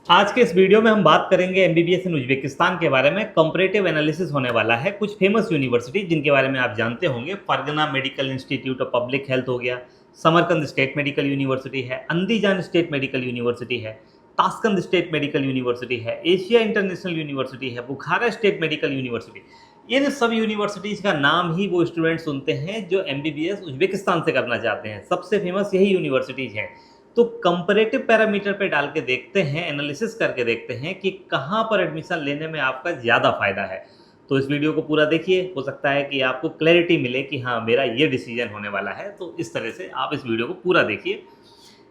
आज के इस वीडियो में हम बात करेंगे एमबीबीएस इन उज्बेकिस्तान के बारे में। कंपैरेटिव एनालिसिस होने वाला है कुछ फेमस यूनिवर्सिटी जिनके बारे में आप जानते होंगे। Fergana medical institute of public health हो गया, समरकंद स्टेट मेडिकल यूनिवर्सिटी है, अंदीजान स्टेट मेडिकल यूनिवर्सिटी है, ताशकंद स्टेट मेडिकल यूनिवर्सिटी है, एशिया इंटरनेशनल यूनिवर्सिटी है, बुखारा स्टेट मेडिकल यूनिवर्सिटी। इन सब यूनिवर्सिटीज़ का नाम ही वो स्टूडेंट सुनते हैं जो एमबीबीएस उज्बेकिस्तान से करना चाहते हैं। सबसे फेमस यही यूनिवर्सिटीज़ हैं। तो कंपैरेटिव पैरामीटर पे डाल के देखते हैं, एनालिसिस करके देखते हैं कि कहाँ पर एडमिशन लेने में आपका ज़्यादा फ़ायदा है। तो इस वीडियो को पूरा देखिए, हो सकता है कि आपको क्लैरिटी मिले कि हाँ, मेरा ये डिसीजन होने वाला है। तो इस तरह से आप इस वीडियो को पूरा देखिए।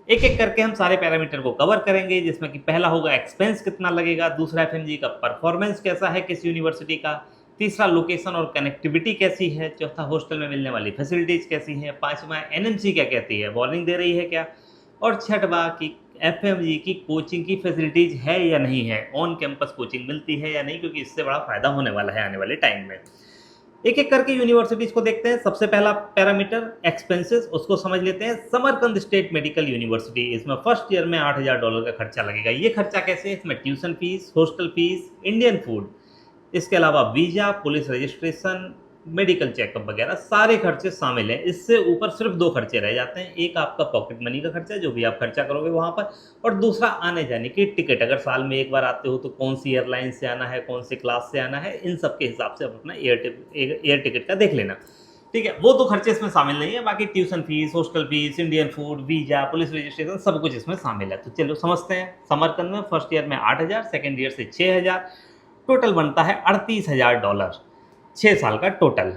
एक-एक करके हम सारे पैरामीटर को कवर करेंगे, जिसमें कि पहला होगा एक्सपेंस कितना लगेगा, दूसरा एफएमजी का परफॉर्मेंस कैसा है किस यूनिवर्सिटी का, तीसरा लोकेशन और कनेक्टिविटी कैसी है, चौथा हॉस्टल में मिलने वाली फैसिलिटीज़ कैसी हैं, पाँचवां एनएमसी क्या कहती है, वार्निंग दे रही है क्या, और छठवां कि एफएमजी की कोचिंग की फैसिलिटीज़ है या नहीं है, ऑन कैंपस कोचिंग मिलती है या नहीं, क्योंकि इससे बड़ा फ़ायदा होने वाला है आने वाले टाइम में। एक-एक करके यूनिवर्सिटीज़ को देखते हैं। सबसे पहला पैरामीटर एक्सपेंसेस, उसको समझ लेते हैं। समरकंद स्टेट मेडिकल यूनिवर्सिटी, इसमें फर्स्ट ईयर में $8,000 का खर्चा लगेगा। ये खर्चा कैसे है? इसमें tuition fees, hostel fees, Indian food, इसके अलावा visa, police registration, medical checkup वगैरह सारे खर्चे शामिल हैं। इससे ऊपर सिर्फ 2 खर्चे रह जाते हैं। एक आपका पॉकेट मनी का खर्चा, जो भी आप खर्चा करोगे वहाँ पर, और दूसरा आने-जाने की टिकट। अगर साल में 1 बार आते हो तो कौन-सी एयरलाइन से आना है, कौन सी क्लास से आना है, इन सब के हिसाब से आप अपना एयर टिकट का देख लेना। ठीक है? वो 2 खर्चे इसमें शामिल नहीं है। बाकी tuition fees, hostel fees, Indian food, visa, police registration सब कुछ इसमें शामिल है। तो चलो समझते हैं। समरकंद में फर्स्ट ईयर में 8,000, सेकंड ईयर से 6,000, टोटल बनता है $38,000, 6 साल का टोटल।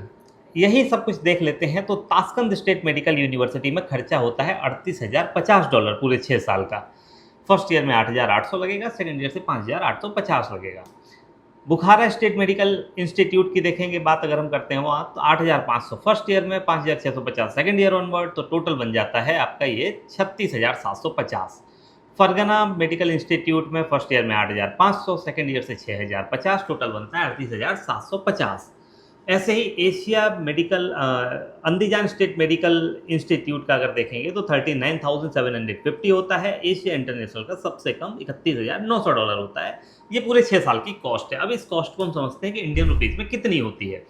यही सब कुछ देख लेते हैं तो ताशकंद स्टेट मेडिकल यूनिवर्सिटी में खर्चा होता है $38,050 पूरे 6 साल का। फर्स्ट ईयर में 8,800 लगेगा, सेकंड ईयर से 5,850 लगेगा। बुखारा स्टेट मेडिकल इंस्टीट्यूट की देखेंगे बात अगर हम करते हैं वहाँ, तो 8,500 फर्स्ट ईयर में, 5,650 सेकंड ईयर ऑनवर्ड, तो टोटल बन जाता है आपका ये 36,750। फरगना मेडिकल इंस्टीट्यूट में फर्स्ट ईयर में 8,500, सेकंड ईयर से 6,050, टोटल बनता है 38,750। ऐसे ही Asia medical Andijan state medical institute का अगर देखेंगे तो 39,750 होता है। एशिया इंटरनेशनल का सबसे कम $31,900 होता है। ये पूरे 6 साल की कॉस्ट है। अब इस कॉस्ट को हम समझते हैं कि इंडियन रुपीज़ में कितनी होती है।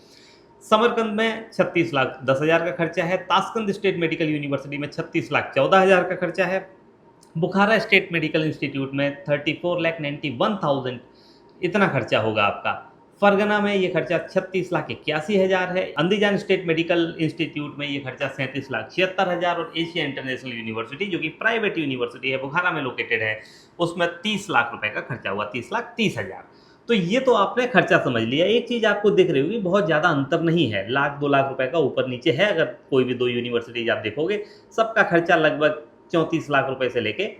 समरकंद में 36,10,000 का खर्चा है। ताशकंद स्टेट मेडिकल यूनिवर्सिटी में 36,14,000 का खर्चा है। बुखारा स्टेट मेडिकल इंस्टीट्यूट में 34,91,000 इतना खर्चा होगा आपका। फरगना में ये खर्चा 36,81,000 है। अंदीजान स्टेट मेडिकल इंस्टीट्यूट में ये खर्चा 37,76,000, और एशिया इंटरनेशनल यूनिवर्सिटी जो कि प्राइवेट यूनिवर्सिटी है, बुखारा में लोकेटेड है, उसमें 30 लाख रुपए का खर्चा हुआ, 30,30,000। तो ये तो आपने खर्चा समझ लिया। एक चीज़ आपको दिख रही होगी, बहुत ज़्यादा अंतर नहीं है, लाख 2 लाख रुपए का ऊपर नीचे है। अगर कोई भी 2 यूनिवर्सिटीज आप देखोगे, सबका खर्चा लगभग 34 लाख रुपए से लेके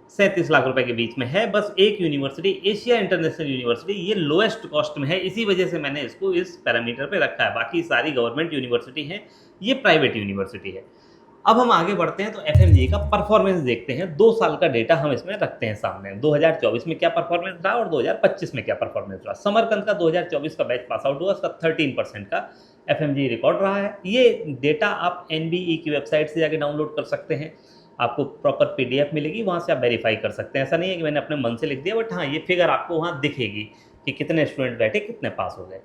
37 लाख रुपए के बीच में है। बस एक यूनिवर्सिटी, एशिया इंटरनेशनल यूनिवर्सिटी, ये लोएस्ट कॉस्ट में है, इसी वजह से मैंने इसको इस पैरामीटर पे रखा है। बाकी सारी गवर्नमेंट यूनिवर्सिटी हैं, ये प्राइवेट यूनिवर्सिटी है। अब हम आगे बढ़ते हैं तो एफएमजी का परफॉर्मेंस देखते हैं। 2 साल का डेटा हम इसमें रखते हैं सामने। 2024 में क्या परफॉर्मेंस रहा और 2025 में क्या परफॉर्मेंस रहा। समरकंद का 2024 का बैच पास आउट हुआ, उसका 13% का एफएमजी रिकॉर्ड रहा है। ये डेटा आप एनबीई की वेबसाइट से जाके डाउनलोड कर सकते हैं। आपको प्रॉपर पीडीएफ मिलेगी, वहाँ से आप वेरीफाई कर सकते हैं। ऐसा नहीं है कि मैंने अपने मन से लिख दिया, बट हाँ, ये फिगर आपको वहाँ दिखेगी कि कितने स्टूडेंट बैठे, कितने पास हो गए।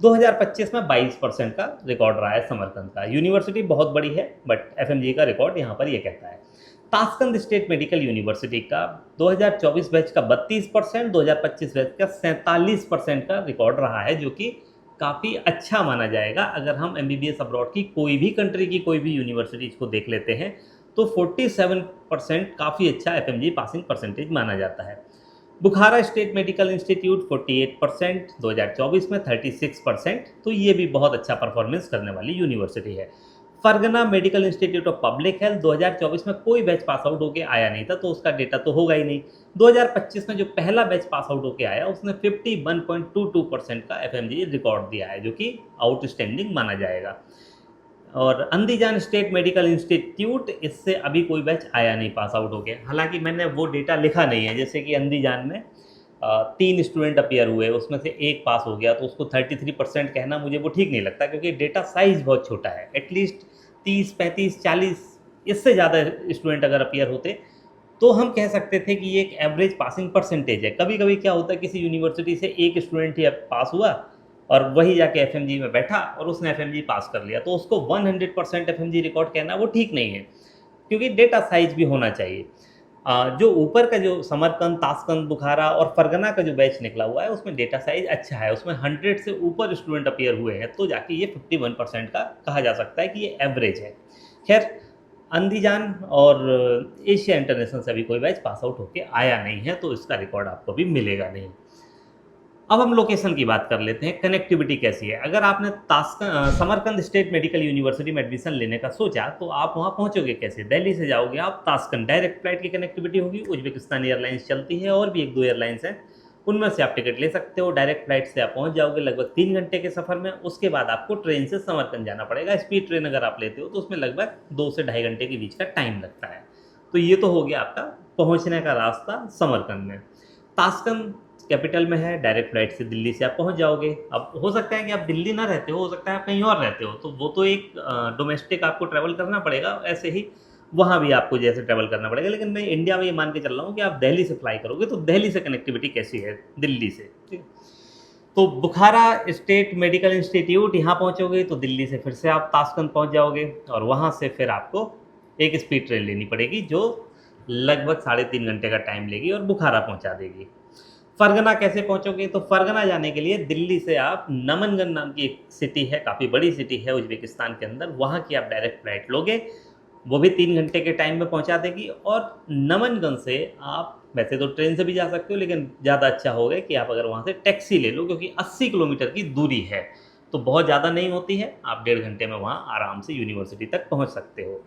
2025 में 22% का रिकॉर्ड रहा है समरकंद का। यूनिवर्सिटी बहुत बड़ी है, बट एफएमजी का रिकॉर्ड यहाँ पर ये कहता है। ताशकंद स्टेट मेडिकल यूनिवर्सिटी का 2024 बैच का 32%, 2025 बैच का 47% का रिकॉर्ड रहा है, जो कि काफ़ी अच्छा माना जाएगा। अगर हम एमबीबीएस अब्रॉड की कोई भी कंट्री की कोई भी यूनिवर्सिटीज़ को देख लेते हैं तो 47% काफ़ी अच्छा एफएमजी पासिंग परसेंटेज माना जाता है। बुखारा स्टेट मेडिकल इंस्टीट्यूट 48%, 2024 में 36%, तो ये भी बहुत अच्छा परफॉर्मेंस करने वाली यूनिवर्सिटी है। Fergana medical institute of public health 2024 में कोई बैच पास आउट होकर आया नहीं था, तो उसका डेटा तो होगा ही नहीं। 2025 में जो पहला बैच पास आउट होकर आया, उसने 51.22% का एफएमजी रिकॉर्ड दिया है, जो कि आउटस्टैंडिंग माना जाएगा। और अंदीजान स्टेट मेडिकल इंस्टीट्यूट, इससे अभी कोई बैच आया नहीं पास आउट हो गया। हालांकि मैंने वो डेटा लिखा नहीं है, जैसे कि अंदीजान में 3 स्टूडेंट अपीयर हुए, उसमें से एक पास हो गया, तो उसको 33% कहना मुझे वो ठीक नहीं लगता, क्योंकि डेटा साइज़ बहुत छोटा है। एटलीस्ट 30, 35, 40 इससे ज़्यादा स्टूडेंट अगर अपीयर होते तो हम कह सकते थे कि ये एक एवरेज पासिंग परसेंटेज है। कभी-कभी क्या होता है किसी यूनिवर्सिटी से एक स्टूडेंट ही पास हुआ और वही जाके एफएमजी में बैठा और उसने एफएमजी पास कर लिया। तो उसको 100% एफएमजी रिकॉर्ड कहना वो ठीक नहीं है, क्योंकि डेटा साइज़ भी होना चाहिए। जो ऊपर का जो समरकंद, ताशकंद, बुखारा और फरगना का जो बैच निकला हुआ है उसमें डेटा साइज़ अच्छा है, उसमें 100 से ऊपर स्टूडेंट अपीयर हुए हैं, तो जाके ये 51% का कहा जा सकता है कि ये एवरेज है। खैर, अंदीजान और एशिया इंटरनेशनल से अभी कोई बैच पास आउट होके आया नहीं है, तो इसका रिकॉर्ड आपको भी मिलेगा नहीं। अब हम लोकेशन की बात कर लेते हैं, कनेक्टिविटी कैसी है? अगर आपने समरकंद स्टेट मेडिकल यूनिवर्सिटी में एडमिशन लेने का सोचा, तो आप वहाँ पहुँचोगे कैसे? दिल्ली से जाओगे आप ताशकंद, डायरेक्ट फ्लाइट की कनेक्टिविटी होगी, उज़्बेकिस्तान एयरलाइंस चलती है और भी 1-2 एयरलाइंस हैं, उनमें से आप टिकट ले सकते हो। डायरेक्ट फ्लाइट से आप पहुँच जाओगे लगभग 3 घंटे के सफ़र में, उसके बाद आपको ट्रेन से समरकंद जाना पड़ेगा। स्पीड ट्रेन अगर आप लेते हो, तो उसमें लगभग 2 से ढाई घंटे के बीच का टाइम लगता है। तो ये तो हो गया आपका पहुँचने का रास्ता समरकंद में। ताशकंद कैपिटल में है, डायरेक्ट फ्लाइट से दिल्ली से आप पहुँच जाओगे। अब हो सकता है कि आप दिल्ली ना रहते हो सकता है आप कहीं और रहते हो, तो वो तो एक डोमेस्टिक आपको ट्रैवल करना पड़ेगा, ऐसे ही वहाँ भी आपको जैसे ट्रैवल करना पड़ेगा। लेकिन मैं इंडिया में ये मान के चल रहा हूँ कि आप दिल्ली से फ्लाई करोगे, तो दिल्ली से कनेक्टिविटी कैसी है दिल्ली से, ठीक है? तो बुखारा स्टेट मेडिकल इंस्टीट्यूट यहाँ पहुँचोगे, तो दिल्ली से फिर से आप ताशकंद पहुँच जाओगे और वहाँ से फिर आपको एक स्पीड ट्रेन लेनी पड़ेगी, जो लगभग साढ़े 3 घंटे का टाइम लेगी और बुखारा पहुँचा देगी। फरगना कैसे पहुँचोगे? तो फरगना जाने के लिए दिल्ली से आप नमनगंज नाम की एक सिटी है, काफ़ी बड़ी सिटी है उज़्बेकिस्तान के अंदर, वहाँ की आप डायरेक्ट फ्लाइट लोगे, वो भी 3 घंटे के टाइम में पहुँचा देगी। और नमनगंज से आप वैसे तो ट्रेन से भी जा सकते हो, लेकिन ज़्यादा अच्छा होगा कि आप अगर वहाँ से टैक्सी ले लो, क्योंकि 80 किलोमीटर की दूरी है, तो बहुत ज़्यादा नहीं होती है, आप 1.5 घंटे में वहाँ आराम से यूनिवर्सिटी तक पहुँच सकते हो।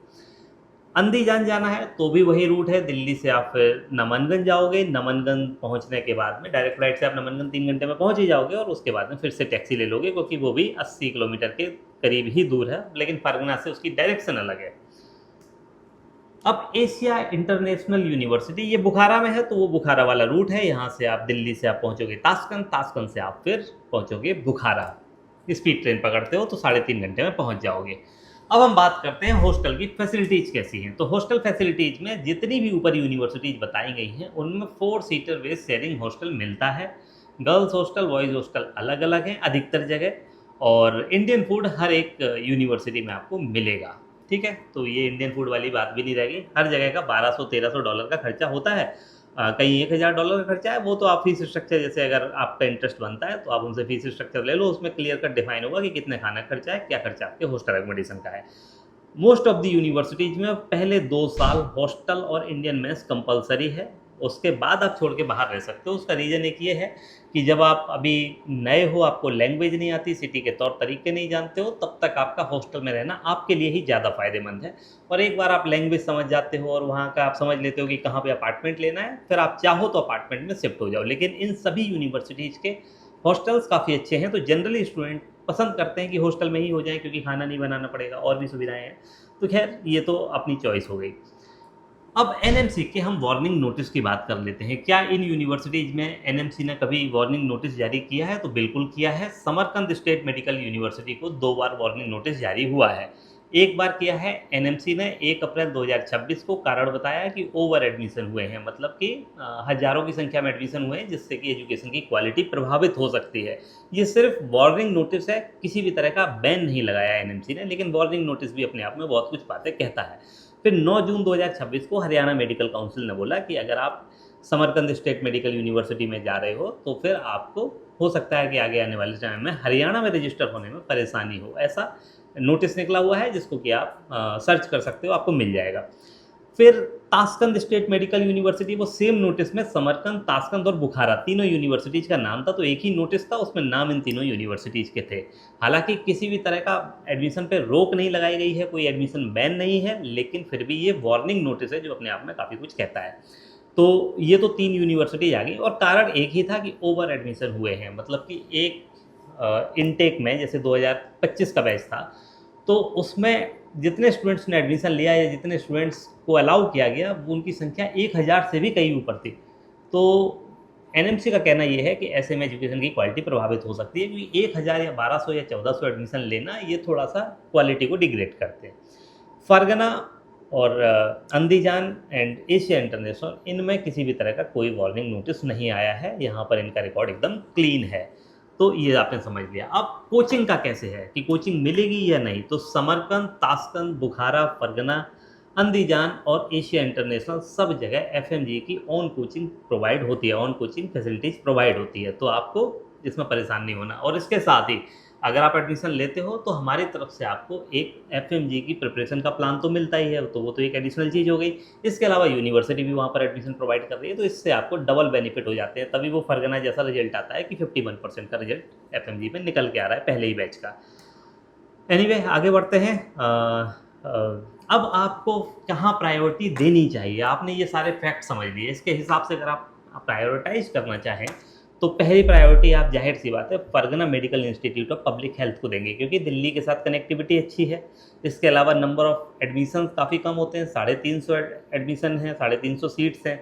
अंदीजान जाना है तो भी वही रूट है, दिल्ली से आप फिर नमनगंज जाओगे, नमनगंज पहुँचने के बाद में डायरेक्ट फ्लाइट से आप नमनगंज 3 घंटे में पहुँच ही जाओगे और उसके बाद में फिर से टैक्सी ले लोगे, क्योंकि वो भी 80 किलोमीटर के करीब ही दूर है, लेकिन फरगना से उसकी डायरेक्शन अलग है। अब एशिया इंटरनेशनल यूनिवर्सिटी ये बुखारा में है, तो वो बुखारा वाला रूट है, यहाँ से आप दिल्ली से आप पहुँचोगे ताशकंद, ताशकंद से आप फिर पहुँचोगे बुखारा। स्पीड ट्रेन पकड़ते हो तो साढ़े 3 घंटे में पहुँच जाओगे। अब हम बात करते हैं हॉस्टल की फैसिलिटीज़ कैसी हैं। तो हॉस्टल फैसिलिटीज़ में जितनी भी ऊपर यूनिवर्सिटीज़ बताई गई हैं, उनमें 4 सीटर बेस शेयरिंग हॉस्टल मिलता है। गर्ल्स हॉस्टल, बॉयज़ हॉस्टल अलग-अलग हैं अधिकतर जगह, और इंडियन फूड हर एक यूनिवर्सिटी में आपको मिलेगा, ठीक है? तो ये इंडियन फूड वाली बात भी नहीं रह गई। हर जगह का $1200-1300 का खर्चा होता है। कहीं $1000 का खर्चा है, वो तो आप फीस स्ट्रक्चर, जैसे अगर आपका इंटरेस्ट बनता है तो आप उनसे फीस स्ट्रक्चर ले लो, उसमें क्लियर कट डिफाइन होगा कि कितने खाना का खर्चा है, क्या खर्चा आपके हॉस्टल एकोमोडेशन का है। मोस्ट ऑफ द यूनिवर्सिटीज़ में पहले 2 साल हॉस्टल और इंडियन मेस कंपल्सरी है, उसके बाद आप छोड़ के बाहर रह सकते हो। उसका रीज़न एक ये है कि जब आप अभी नए हो, आपको लैंग्वेज नहीं आती, सिटी के तौर तरीके नहीं जानते हो, तब तक आपका हॉस्टल में रहना आपके लिए ही ज़्यादा फ़ायदेमंद है। और एक बार आप लैंग्वेज समझ जाते हो और वहाँ का आप समझ लेते हो कि कहाँ पे अपार्टमेंट लेना है, फिर आप चाहो तो अपार्टमेंट में शिफ्ट हो जाओ। लेकिन इन सभी यूनिवर्सिटीज़ के हॉस्टल्स काफ़ी अच्छे हैं, तो जनरली स्टूडेंट पसंद करते हैं कि हॉस्टल में ही हो जाएँ, क्योंकि खाना नहीं बनाना पड़ेगा और भी सुविधाएँ हैं। तो ख़ैर ये तो अपनी चॉइस हो गई। अब एनएमसी के हम वार्निंग नोटिस की बात कर लेते हैं। क्या इन यूनिवर्सिटीज़ में एनएमसी ने कभी वार्निंग नोटिस जारी किया है? तो बिल्कुल किया है। समरकंद स्टेट मेडिकल यूनिवर्सिटी को 2 बार वार्निंग नोटिस जारी हुआ है। एक बार किया है एनएमसी ने 1 अप्रैल 2026 को, कारण बताया कि ओवर एडमिशन हुए हैं, मतलब कि हज़ारों की संख्या में एडमिशन हुए हैं, जिससे कि एजुकेशन की क्वालिटी प्रभावित हो सकती है। ये सिर्फ वार्निंग नोटिस है, किसी भी तरह का बैन नहीं लगाया एनएमसी ने, लेकिन वार्निंग नोटिस भी अपने आप में बहुत कुछ बातें कहता है। फिर 9 जून 2026 को हरियाणा मेडिकल काउंसिल ने बोला कि अगर आप समरकंद स्टेट मेडिकल यूनिवर्सिटी में जा रहे हो, तो फिर आपको हो सकता है कि आगे आने वाले टाइम में हरियाणा में रजिस्टर होने में परेशानी हो। ऐसा नोटिस निकला हुआ है, जिसको कि आप सर्च कर सकते हो, आपको मिल जाएगा। फिर ताशकंद स्टेट मेडिकल यूनिवर्सिटी, वो सेम नोटिस में समरकंद, ताशकंद और बुखारा तीनों यूनिवर्सिटीज़ का नाम था, तो एक ही नोटिस था, उसमें नाम इन तीनों यूनिवर्सिटीज़ के थे। हालाँकि किसी भी तरह का एडमिशन पे रोक नहीं लगाई गई है, कोई एडमिशन बैन नहीं है, लेकिन फिर भी ये वार्निंग नोटिस है, जो अपने आप में काफ़ी कुछ कहता है। तो ये तो 3 यूनिवर्सिटीज़ आ गई, और कारण एक ही था कि ओवर एडमिशन हुए हैं, मतलब कि एक इनटेक में जैसे 2025 का बैच था, तो उसमें जितने स्टूडेंट्स ने एडमिशन लिया या जितने स्टूडेंट्स को अलाउ किया गया, वो उनकी संख्या 1000 से भी कहीं ऊपर थी। तो एनएमसी का कहना ये है कि ऐसे में एजुकेशन की क्वालिटी प्रभावित हो सकती है, क्योंकि 1000 या 1200 या 1400 एडमिशन लेना, ये थोड़ा-सा क्वालिटी को डिग्रेड करते हैं। फरगना और अंदीजान एंड एशिया इंटरनेशनल, इनमें किसी भी तरह का कोई वार्निंग नोटिस नहीं आया है, यहाँ पर इनका रिकॉर्ड एकदम क्लीन है। तो ये आपने समझ लिया। अब कोचिंग का कैसे है कि कोचिंग मिलेगी या नहीं, तो समरकंद, ताशकंद, बुखारा, फरगना, अंदीजान और एशिया इंटरनेशनल सब जगह एफएमजी की ऑन कोचिंग प्रोवाइड होती है, ऑन कोचिंग फैसिलिटीज़ प्रोवाइड होती है, तो आपको इसमें परेशान नहीं होना। और इसके साथ ही अगर आप एडमिशन लेते हो तो हमारी तरफ से आपको एक एफएमजी की प्रिपरेशन का प्लान तो मिलता ही है, तो वो तो एक एडिशनल चीज़ हो गई। इसके अलावा यूनिवर्सिटी भी वहाँ पर एडमिशन प्रोवाइड कर रही है, तो इससे आपको डबल बेनिफिट हो जाते हैं, तभी वो फरगना जैसा रिजल्ट आता है कि 51% का रिजल्ट एफएमजी में निकल के आ रहा है पहले ही बैच का। एनीवे आगे बढ़ते हैं। अब आपको कहाँ प्रायोरिटी देनी चाहिए, आपने ये सारे फैक्ट समझ लिए, इसके हिसाब से अगर आप प्रायोरिटाइज करना चाहें तो पहली प्रायोरिटी आप जाहिर सी बात है Fergana medical institute of public health को देंगे, क्योंकि दिल्ली के साथ कनेक्टिविटी अच्छी है। इसके अलावा नंबर ऑफ एडमिशन काफ़ी कम होते हैं, 350 एडमिशन हैं, 350 सीट्स हैं।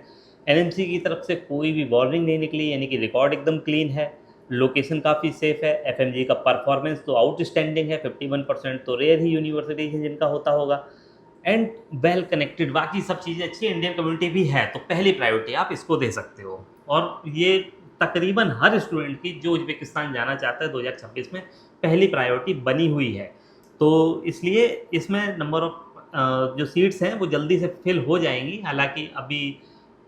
एनएमसी की तरफ से कोई भी वार्निंग नहीं निकली, यानी कि रिकॉर्ड एकदम क्लीन है। लोकेशन काफ़ी सेफ है। एफएमजी का परफॉर्मेंस तो आउटस्टैंडिंग है, 51% तो रेयर ही यूनिवर्सिटीज हैं जिनका होता होगा। एंड वेल कनेक्टेड, बाकी सब चीज़ें अच्छी, इंडियन कम्युनिटी भी है, तो पहली प्रायोरिटी आप इसको दे सकते हो। और ये तकरीबन हर स्टूडेंट की जो उज़्बेकिस्तान जाना चाहता है 2026 में पहली प्रायोरिटी बनी हुई है। तो इसलिए इसमें नंबर ऑफ जो सीट्स हैं वो जल्दी से फिल हो जाएंगी। हालांकि अभी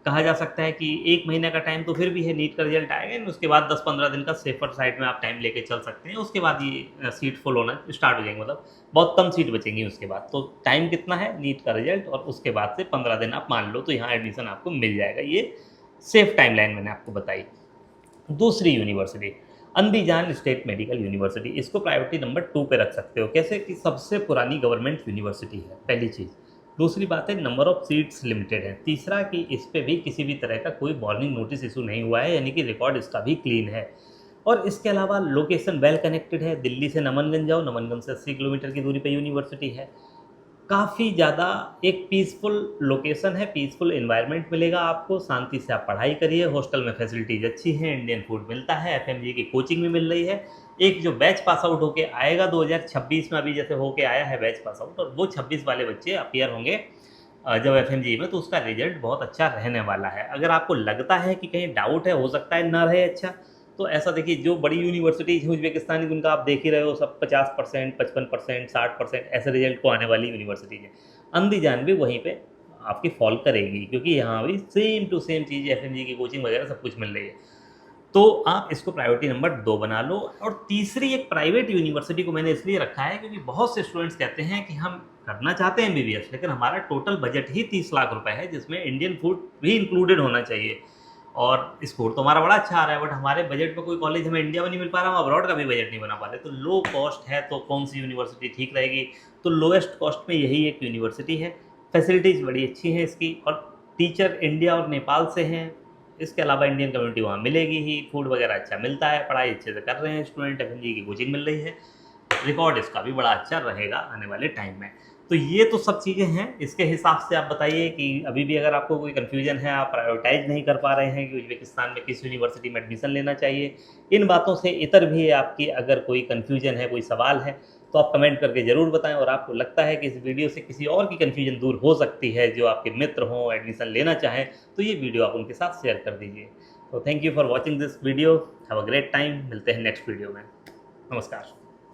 कहा जा सकता है कि 1 महीने का टाइम तो फिर भी है, नीट का रिजल्ट आएगा, एंड उसके बाद 10-15 दिन का सेफर साइड में आप टाइम लेके चल सकते हैं। उसके बाद ये सीट फुल होना स्टार्ट हो जाएंगे, मतलब बहुत कम सीट बचेंगी उसके बाद। तो टाइम कितना है, नीट का रिजल्ट और उसके बाद से 15 दिन आप मान लो, तो यहाँ एडमिशन आपको मिल जाएगा। ये सेफ टाइमलाइन मैंने आपको बताई। दूसरी यूनिवर्सिटी अंदीजान स्टेट मेडिकल यूनिवर्सिटी, इसको प्रायोरिटी नंबर 2 पे रख सकते हो। कैसे कि सबसे पुरानी गवर्नमेंट यूनिवर्सिटी है, पहली चीज़। दूसरी बात है नंबर ऑफ सीट्स लिमिटेड है। तीसरा कि इस पे भी किसी भी तरह का कोई वार्निंग नोटिस इशू नहीं हुआ है, यानी कि रिकॉर्ड इसका भी क्लीन है। और इसके अलावा लोकेशन वेल कनेक्टेड है, दिल्ली से नमनगंज जाओ, नमनगंज से 80 किलोमीटर की दूरी पे यूनिवर्सिटी है। काफ़ी ज़्यादा एक पीसफुल लोकेशन है, पीसफुल एनवायरनमेंट मिलेगा आपको, शांति से आप पढ़ाई करिए। हॉस्टल में फैसिलिटीज़ अच्छी हैं, इंडियन फूड मिलता है, एफएमजी की कोचिंग भी मिल रही है। एक जो बैच पास आउट होके आएगा 2026 में, अभी जैसे होके आया है बैच पास आउट, और वो 26 वाले बच्चे अपीयर होंगे जब एफएमजी में, तो उसका रिजल्ट बहुत अच्छा रहने वाला है। अगर आपको लगता है कि कहीं डाउट है, हो सकता है ना रहे अच्छा, तो ऐसा देखिए जो बड़ी यूनिवर्सिटीज़ हैं उज़्बेकिस्तान की, उनका आप देख ही रहे हो, सब 50%, 55%, 60% ऐसे रिजल्ट को आने वाली यूनिवर्सिटीज़ है। अंदीजान भी वहीं पे आपकी फॉल करेगी, क्योंकि यहाँ भी सेम टू सेम चीज़ एफएमजी की कोचिंग वगैरह सब कुछ मिल रही है। तो आप इसको प्रायोरिटी नंबर 2 बना लो। और तीसरी एक प्राइवेट यूनिवर्सिटी को मैंने इसलिए रखा है क्योंकि बहुत से स्टूडेंट्स कहते हैं कि हम करना चाहते हैं एमबीबीएस, लेकिन हमारा टोटल बजट ही 30 लाख रुपए है, जिसमें इंडियन फूड भी इंक्लूडेड होना चाहिए। और स्कोर तो हमारा बड़ा अच्छा आ रहा है, बट हमारे बजट में कोई कॉलेज हमें इंडिया में नहीं मिल पा रहा, हम अब्रॉड का भी बजट नहीं बना पा रहे। तो लो कॉस्ट है तो कौन सी यूनिवर्सिटी ठीक रहेगी, तो लोएस्ट कॉस्ट में यही एक यूनिवर्सिटी है। फैसिलिटीज़ बड़ी अच्छी हैं इसकी, और टीचर इंडिया और नेपाल से हैं। इसके अलावा इंडियन कम्युनिटी वहाँ मिलेगी ही, फूड वगैरह अच्छा मिलता है, पढ़ाई अच्छे से कर रहे हैं स्टूडेंट, एफएमजी की कोचिंग मिल रही है, रिकॉर्ड इसका भी बड़ा अच्छा रहेगा आने वाले टाइम में। तो ये तो सब चीज़ें हैं। इसके हिसाब से आप बताइए कि अभी भी अगर आपको कोई कन्फ्यूजन है, आप प्रायोरिटाइज नहीं कर पा रहे हैं कि उज़्बेकिस्तान में किस यूनिवर्सिटी में एडमिशन लेना चाहिए, इन बातों से इतर भी आपकी अगर कोई कन्फ्यूजन है, कोई सवाल है, तो आप कमेंट करके ज़रूर बताएं। और आपको लगता है कि इस वीडियो से किसी और की कन्फ्यूजन दूर हो सकती है, जो आपके मित्र हों, एडमिशन लेना चाहें, तो ये वीडियो आप उनके साथ शेयर कर दीजिए। तो thank you for watching this video, have a great time, मिलते हैं नेक्स्ट वीडियो में। नमस्कार।